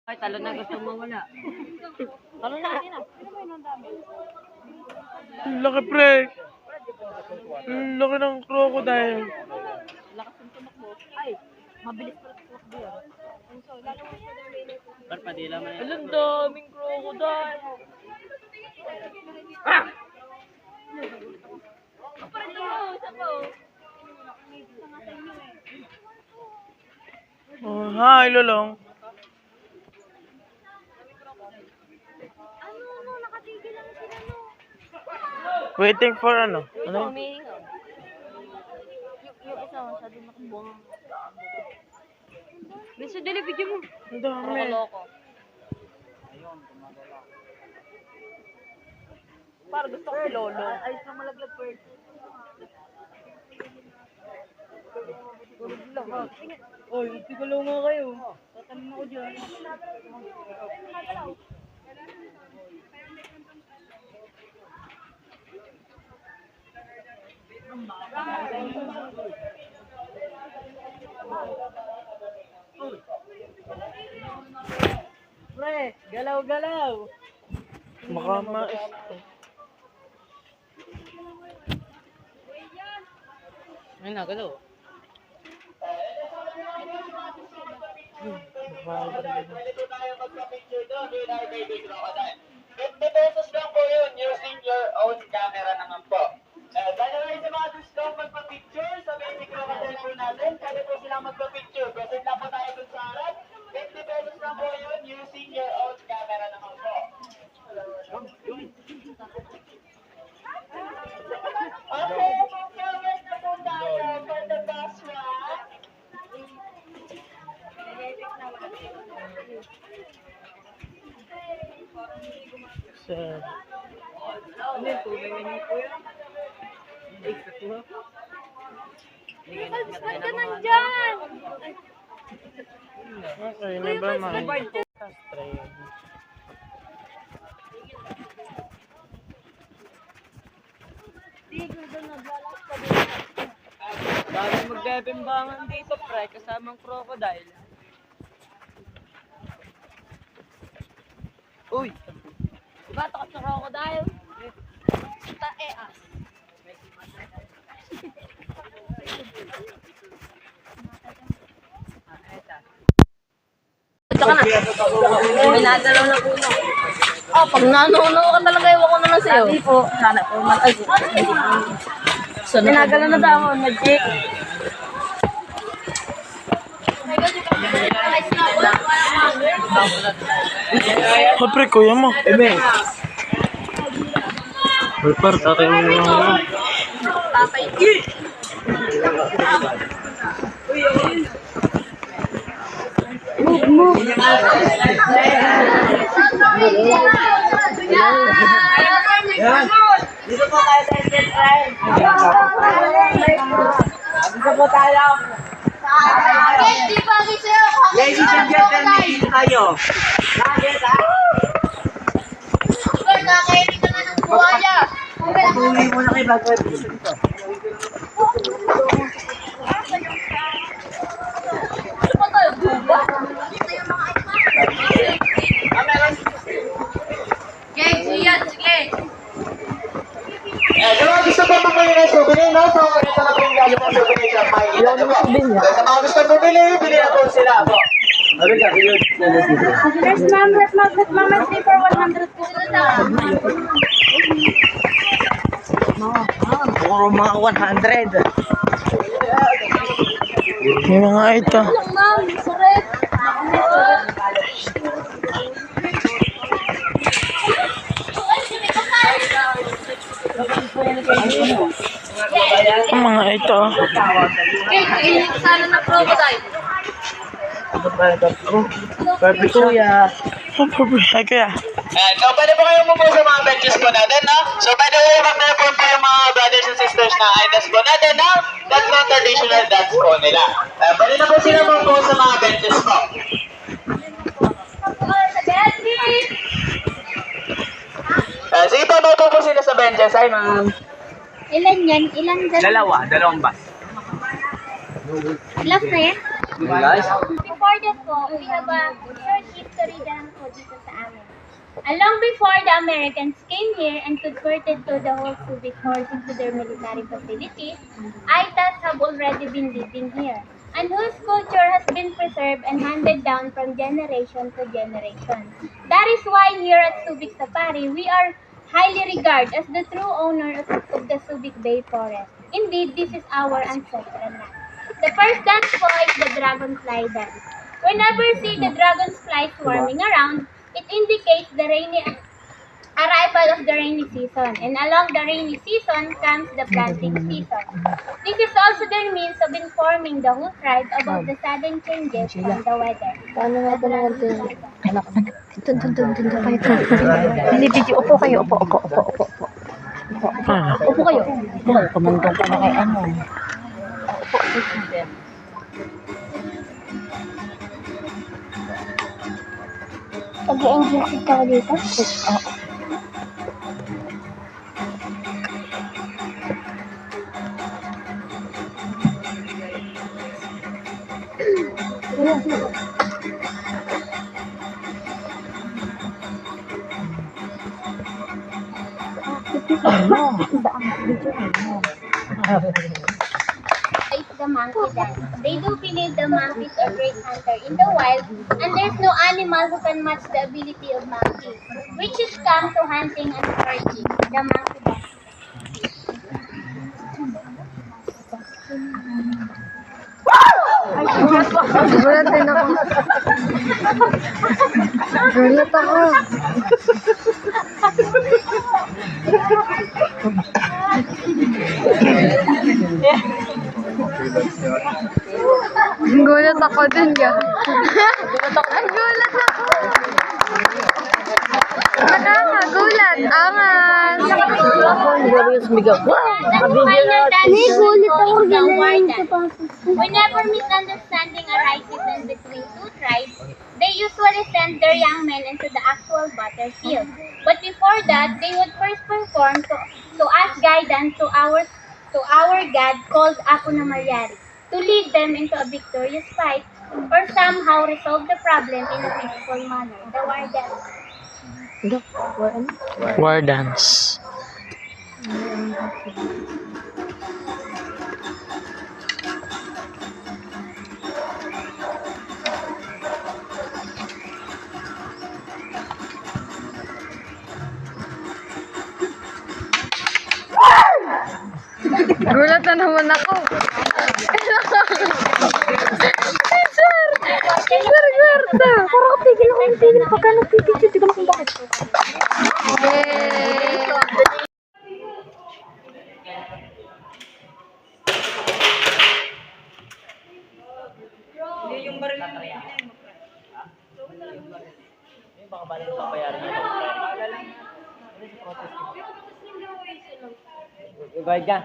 Ay, talo na gusto mo wala. Talo na atin ah. Laki pre. Laki ng crocodile. Lakas ng tumakbo. Ay, mabilis pala tumakbo yan. So, lalo mo siya ng minute. Padila man. Alam daming crocodile. Ah! Parang ito mo, isa po. Oh, hi, Lolong. Nakatigil lang sila no. Waiting for ano? Ano? Humihinga. Yung isa, masyado nakabunga. Bisa dali, video mo. Ang dami. Loko. Parang gusto ko si Lolo. Ayos na malaglag first. Oy, tigalaw nga kayo. Tatanong ako dyan. Pre, galaw-galaw. Baka Ay, nagalaw. Pwede po tayo magpa-picture doon with our baby crocodile. 50 pesos lang po yun using your own camera naman po. By the way, sa mga gusto magpa-picture sa baby crocodile po natin, pwede po silang magpa-picture. Present lang po tayo dun sa harap. 50 pesos lang po yun using your own camera naman po. Okay, forward na po tayo for the bus one. Sir. Ano yung tubig na niyo po yan? Ba't ka nandyan? Okay, never mind. Stray. Dami magbebembangan dito, pre, kasamang crocodile. Uy! Diba takot sa crocodile? Tae ah. Ito ka na. Minagalaw na po mo. Oh, pag nanunaw ka talaga, iwan ko na lang sa'yo. Hindi po. Sana po. Minagalaw na daw. Magic. Oh, pre, kuya mo. Eme! Pulpar, tatay mo yung Tatay. Dito po tayo sa Israel. Dito po tayo. Di ba kasi Ladies and gentlemen, dito tayo. nakakainin ka na ng buhaya. Patuloy mo na kayo bago episode ito. Ano ba tayo? Buba? Okay, sige. Sige. Sa mga gusto po bumili ng souvenir, no? So, ito na po yung galing ng souvenir shop. Makikita niyo po. So, sa mga gusto bumili, bili na po sila po. Yes, ma'am. Let ma'am. Let's stay for 100 po. puro mga 100. May mga ito. Ma'am, sorry. Ang mga ito. Okay, kainin ko sana ng crocodile. Perfect kuya. Oh, ay kaya. So, pwede po kayo umupo sa mga benches po natin, no? So, pwede po mag-perform po yung mga brothers and sisters na idols po natin, no? That's not traditional dance po nila. Pwede na po sila umupo sa mga benches po. Sige po, umupo po sila sa benches. Ay, ma'am. Ilan yan? Ilan dyan? Dalawang bus. Last na yan? Guys, Before that po, we have a short history trabaho dito sa amin. Long before the Americans came here and converted to the whole Subic Horse into their military facilities, Aitas have already been living here, and whose culture has been preserved and handed down from generation to generation. That is why here at Subic Safari, we are highly regarded as the true owner of the Subic Bay Forest. Indeed, this is our ancestral land. The first dance po is the dragonfly dance. Whenever see the dragonfly swarming around, it indicates the rainy arrival of the rainy season, and along the rainy season comes the planting season. This is also their means of informing the whole tribe about the sudden changes from the weather. Paano nga ba naman ito? Dun pa ito. Hindi, video. Upo kayo. Upo. Paano? Upo kayo. Kumandong ka na kay ano. Pag-i-engine ka dito? It's the monkey dance. They do believe the monkey is a great hunter in the wild, and there's no animal who can match the ability of monkey, which is come to hunting and foraging. The monkey dance. Gulat din ako. Gulat ako. Gulat ako din ka. Ang gulat ako. Nakakagulat. Angas. Whenever misunderstanding arises in between two tribes, they usually send their young men into the actual battlefield. But before that, they would first perform to ask guidance to our god called Apo na Maryari, to lead them into a victorious fight or somehow resolve the problem in a peaceful manner. The war dance. War dance. Gulat na naman ako. Sir, guarda. Parang kapigil ako yung tigil. Pagka nagpipicture, tigil akong bakit. Yay! Ibayad ka.